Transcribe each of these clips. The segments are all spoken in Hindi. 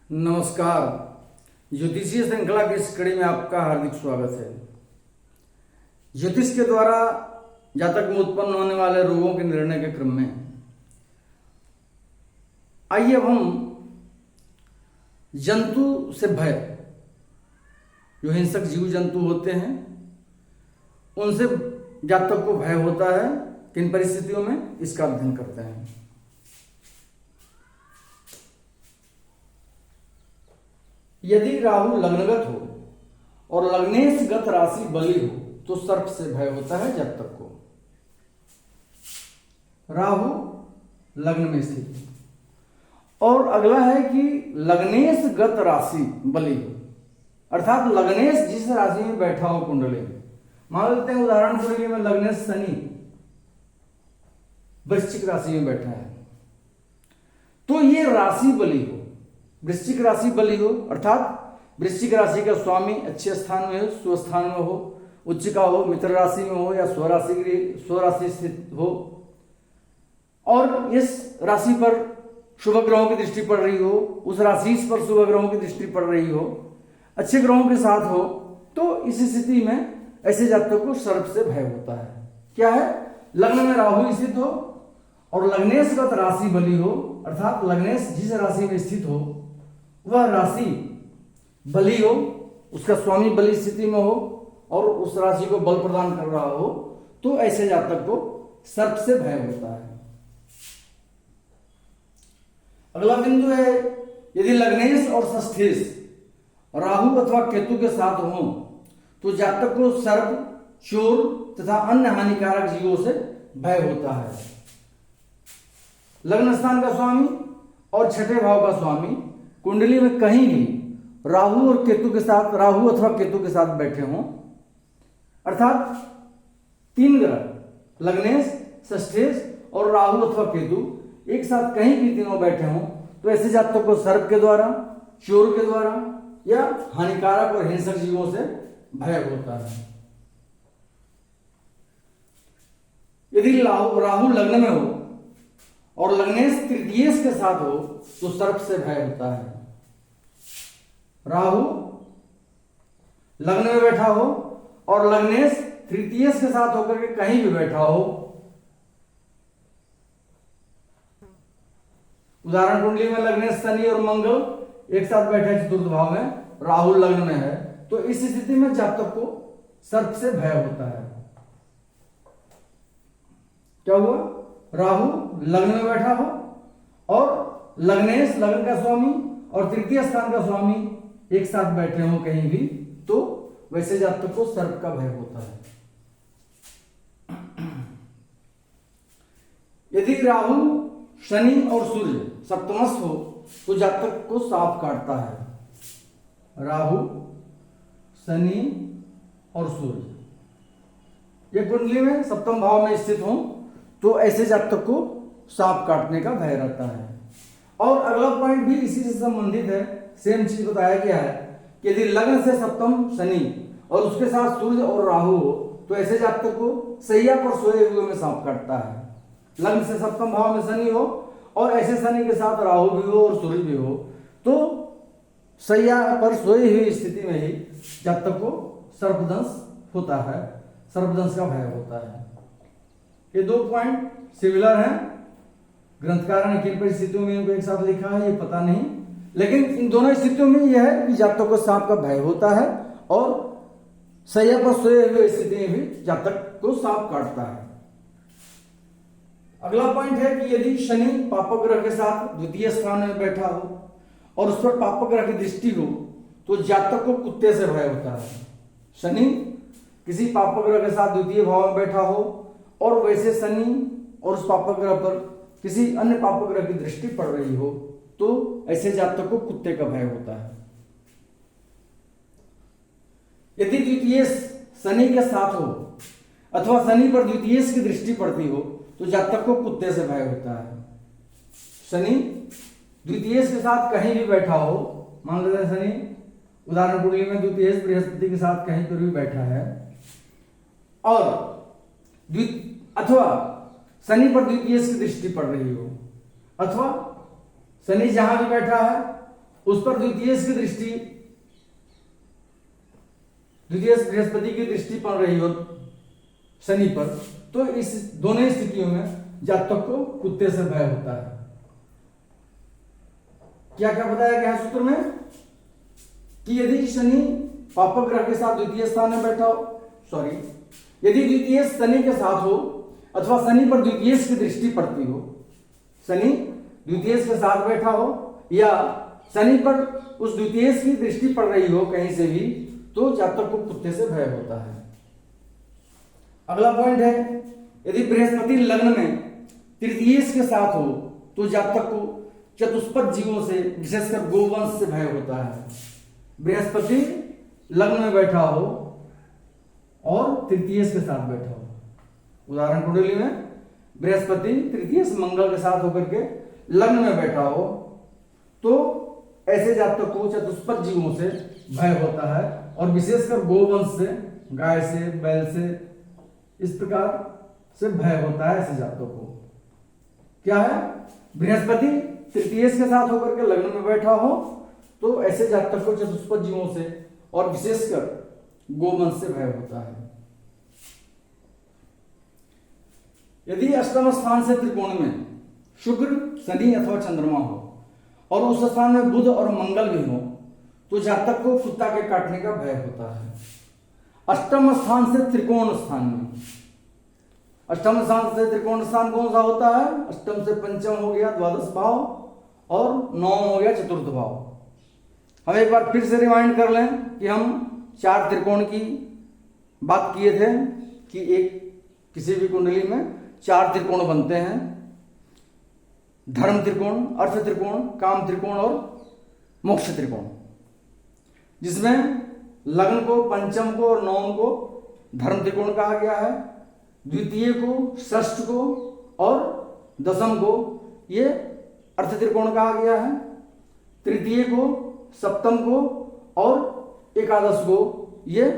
नमस्कार। ज्योतिषीय श्रृंखला की इस कड़ी में आपका हार्दिक स्वागत है। ज्योतिष के द्वारा जातक में उत्पन्न होने वाले रोगों के निर्णय के क्रम में आइए अब हम जंतु से भय, जो हिंसक जीव जंतु होते हैं उनसे जातक को भय होता है, किन परिस्थितियों में, इसका अध्ययन करते हैं। यदि राहु लग्नगत हो और लग्नेशगत राशि बली हो तो सर्प से भय होता है जातक को। राहु लग्न में स्थित और अगला है कि लग्नेशगत राशि बली हो, अर्थात लग्नेश जिस राशि में बैठा हो कुंडली में, मान लेते हैं उदाहरण के लिए में लग्नेश शनि वृश्चिक राशि में बैठा है, तो ये राशि बली हो, वृश्चिक राशि बली हो, अर्थात वृश्चिक राशि का स्वामी अच्छे स्थान में हो, स्वस्थान में हो, उच्च का हो, मित्र राशि में हो या स्वराशि स्थित हो, और इस राशि पर शुभ ग्रहों की दृष्टि पड़ रही हो, उस राशि पर शुभ ग्रहों की दृष्टि पड़ रही हो, अच्छे ग्रहों के साथ हो, तो इस स्थिति में ऐसे जातकों को सर्प से भय होता है। क्या है? लग्न में राहु स्थित हो और लग्नेशगत राशि बली हो, अर्थात लग्नेश जिस राशि में स्थित हो वह राशि बली हो, उसका स्वामी बली स्थिति में हो और उस राशि को बल प्रदान कर रहा हो, तो ऐसे जातक को सर्प से भय होता है। अगला बिंदु है, यदि लग्नेश और षष्ठेश राहु अथवा केतु के साथ हो तो जातक को सर्प, चोर तथा अन्य हानिकारक जीवों से भय होता है। लग्न स्थान का स्वामी और छठे भाव का स्वामी कुंडली में कहीं भी राहु और केतु के साथ, राहु अथवा केतु के साथ बैठे हों, अर्थात तीन ग्रह लग्नेश, षष्ठेश और राहु अथवा केतु एक साथ कहीं भी तीनों बैठे हों, तो ऐसे जातकों को सर्प के द्वारा, चोर के द्वारा या हानिकारक और हिंसक जीवों से भय होता है। यदि राहु लग्न में हो और लग्नेश तृतीयेश के साथ हो तो सर्प से भय होता है। राहु लग्न में बैठा हो और लग्नेश तृतीयेश के साथ होकर के कहीं भी बैठा हो, उदाहरण कुंडली में लग्नेश शनि और मंगल एक साथ बैठे हैं चतुर्थ भाव में, राहु लग्न में है, तो इस स्थिति में जातक को सर्प से भय होता है। क्या हुआ? राहु लग्न में बैठा हो और लग्नेश, लग्न का स्वामी और तृतीय स्थान का स्वामी एक साथ बैठे हो कहीं भी, तो वैसे जातक को सर्प का भय होता है। यदि राहु, शनि और सूर्य सप्तमस्थ हो तो जातक को सांप काटता है। राहु, शनि और सूर्य ये कुंडली में सप्तम भाव में स्थित हो तो ऐसे जातक को सांप काटने का भय रहता है। और अगला पॉइंट भी इसी से संबंधित है, सेम चीज बताया गया है कि यदि लग्न से सप्तम शनि और उसके साथ सूर्य और राहु हो तो ऐसे जातक को सैया पर सोए हुए में सांप काटता है। लग्न से सप्तम भाव में शनि हो और ऐसे शनि के साथ राहु भी हो और सूर्य भी हो तो सैया पर सोई हुई स्थिति में ही जातक को सर्पदंश होता है, सर्पदंश का भय होता है। ये दो पॉइंट सिमिलर हैं, ग्रंथकार ने किन परिस्थितियों में इनको एक साथ लिखा है ये पता नहीं, लेकिन इन दोनों स्थितियों में यह है कि जातक को सांप का भय होता है और सैया पर सोए हुए स्थिति में भी जातक को सांप काटता है। अगला पॉइंट है कि यदि शनि पापक ग्रह के साथ द्वितीय स्थान में बैठा हो और उस पर पापक ग्रह की दृष्टि हो तो जातक को कुत्ते से भय होता है। शनि किसी पापक ग्रह के साथ द्वितीय भाव में बैठा हो और वैसे शनि और उस पापक ग्रह पर किसी अन्य पापक ग्रह की दृष्टि पड़ रही हो तो ऐसे जातक को कुत्ते का भय होता है। यदि द्वितीय शनि के साथ हो अथवा शनि पर द्वितीय की दृष्टि पड़ती हो तो जातक को कुत्ते से भय होता है। शनि द्वितीय के साथ कहीं भी बैठा हो, मान लेते हैं शनि उदाहरण कुंडली में द्वितीय बृहस्पति के साथ कहीं पर भी बैठा है और अथवा शनि पर द्वितीय की दृष्टि पड़ रही हो अथवा शनि जहां भी बैठा है उस पर द्वितीय बृहस्पति की दृष्टि पड़ रही हो शनि पर, तो इस दोनों ही स्थितियों में जातक को कुत्ते से भय होता है। क्या क्या बताया गया है सूत्र में कि यदि शनि पापक ग्रह के साथ द्वितीय स्थान में बैठा हो, यदि द्वितीय शनि के साथ हो अथवा शनि पर द्वितीय की दृष्टि पड़ती हो, शनि द्वितीय के साथ बैठा हो या शनि पर उस द्वितीय की दृष्टि पड़ रही हो कहीं से भी, तो जातक को कुत्ते से भय होता है। अगला पॉइंट है, यदि बृहस्पति लग्न में तृतीय के साथ हो तो जातक को चतुष्पद जीवों से विशेषकर गोवंश से भय होता है। बृहस्पति लग्न में बैठा हो और तृतीय के साथ बैठा हो, उदाहरण कुंडली में बृहस्पति तृतीय मंगल के साथ होकर के लग्न में बैठा हो, तो ऐसे जातक को चतुष्पद जीवों से भय होता है और विशेषकर गोवंश से, गाय से, बैल से, इस प्रकार से भय होता है ऐसे जातकों को। क्या है, बृहस्पति तृतीय के साथ होकर के लग्न में बैठा हो तो ऐसे जातक को चतुष्पद जीवों से और विशेषकर गोवंश से भय होता है। यदि अष्टम स्थान से त्रिकोण में शुक्र, शनि अथवा चंद्रमा हो और उस स्थान में बुध और मंगल भी हो तो जातक को कुत्ता के काटने का भय होता है। अष्टम स्थान से त्रिकोण स्थान में, अष्टम स्थान से त्रिकोण स्थान कौन सा होता है? अष्टम से पंचम हो गया द्वादश भाव और नवम हो गया चतुर्थ भाव। हम एक बार फिर से रिमाइंड कर लें कि हम 4 त्रिकोण की बात किए थे कि एक किसी भी कुंडली में 4 त्रिकोण बनते हैं, धर्म त्रिकोण, अर्थ त्रिकोण, काम त्रिकोण और मोक्ष त्रिकोण, जिसमें लग्न को, पंचम को और नवम को धर्म त्रिकोण कहा गया है, द्वितीय को, षष्ठ को और दशम को ये अर्थ त्रिकोण कहा गया है, तृतीय को, सप्तम को और एकादश को ये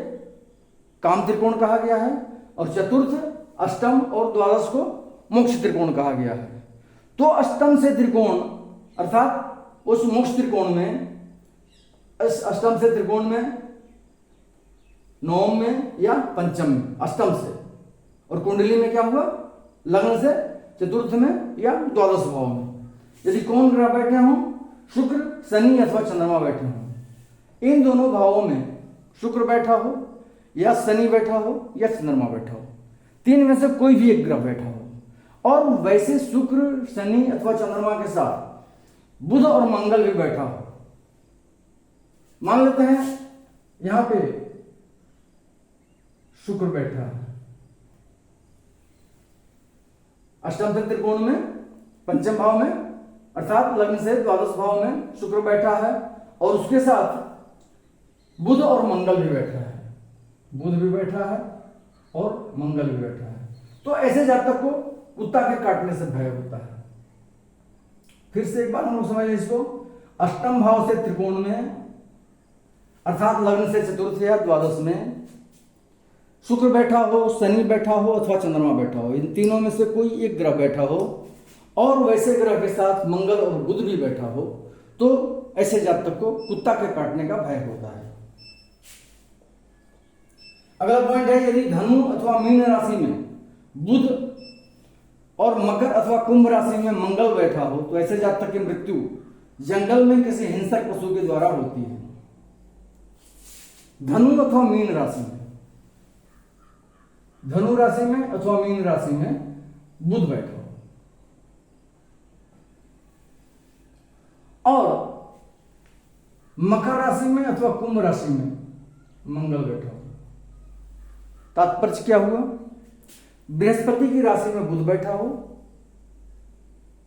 काम त्रिकोण कहा गया है और चतुर्थ, अष्टम और द्वादश को मोक्ष त्रिकोण कहा गया है। तो अष्टम से त्रिकोण अर्थात उस मोक्ष त्रिकोण में, इस अष्टम से त्रिकोण में, नवम में या पंचम में, अष्टम से, और कुंडली में क्या हुआ, लग्न से चतुर्थ में या द्वादश भाव में यदि कौन ग्रह बैठे हों, शुक्र, शनि अथवा चंद्रमा बैठे हों, इन दोनों भावों में शुक्र बैठा हो या शनि बैठा हो या चंद्रमा बैठा हो, तीन में से कोई भी एक ग्रह बैठा हो, और वैसे शुक्र, शनि अथवा चंद्रमा के साथ बुध और मंगल भी बैठा हो। मान लेते हैं यहां पे शुक्र बैठा है अष्टम से त्रिकोण में, पंचम भाव में अर्थात लग्न से द्वादश भाव में शुक्र बैठा है और उसके साथ बुध और मंगल भी बैठा है, बुध भी बैठा है और मंगल भी बैठा है, तो ऐसे जातक को कुत्ता के काटने से भय होता है। फिर से एक बार हम लोग समझ लें इसको, अष्टम भाव से त्रिकोण में अर्थात लग्न से चतुर्थ या द्वादश में शुक्र बैठा हो, शनि बैठा हो अथवा चंद्रमा बैठा हो, इन तीनों में से कोई एक ग्रह बैठा हो और वैसे ग्रह के साथ मंगल और बुध भी बैठा हो, तो ऐसे जातक को कुत्ता के काटने का भय होता है। अगला पॉइंट है, यदि धनु अथवा मीन राशि में बुध और मकर अथवा कुंभ राशि में मंगल बैठा हो तो ऐसे जातक की मृत्यु जंगल में किसी हिंसक पशु के द्वारा होती है। धनु अथवा मीन राशि में, धनु राशि में अथवा मीन राशि में बुध बैठा हो और मकर राशि में अथवा कुंभ राशि में मंगल बैठा हो, तात्पर्य क्या हुआ, बृहस्पति की राशि में बुध बैठा हो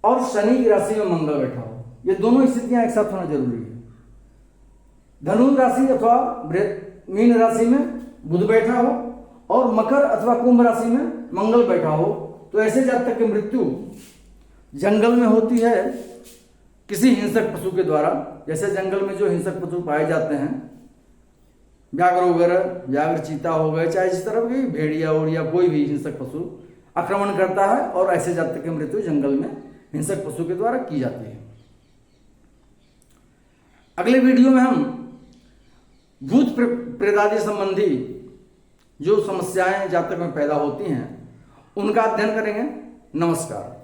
और शनि की राशि में मंगल बैठा हो, ये दोनों स्थितियां एक साथ होना जरूरी है। धनु राशि अथवा मीन राशि में बुध बैठा हो और मकर अथवा कुंभ राशि में मंगल बैठा हो, तो ऐसे जातक की मृत्यु जंगल में होती है किसी हिंसक पशु के द्वारा। जैसे जंगल में जो हिंसक पशु पाए जाते हैं, व्याघ्र वगैरह, व्याघ्र, चीता हो गए, चाहे जिस तरह की भेड़िया और या कोई भी हिंसक पशु आक्रमण करता है और ऐसे जातक की मृत्यु जंगल में हिंसक पशु के द्वारा की जाती है। अगले वीडियो में हम भूत प्रेतादि संबंधी जो समस्याएं जातक में पैदा होती हैं उनका अध्ययन करेंगे। नमस्कार।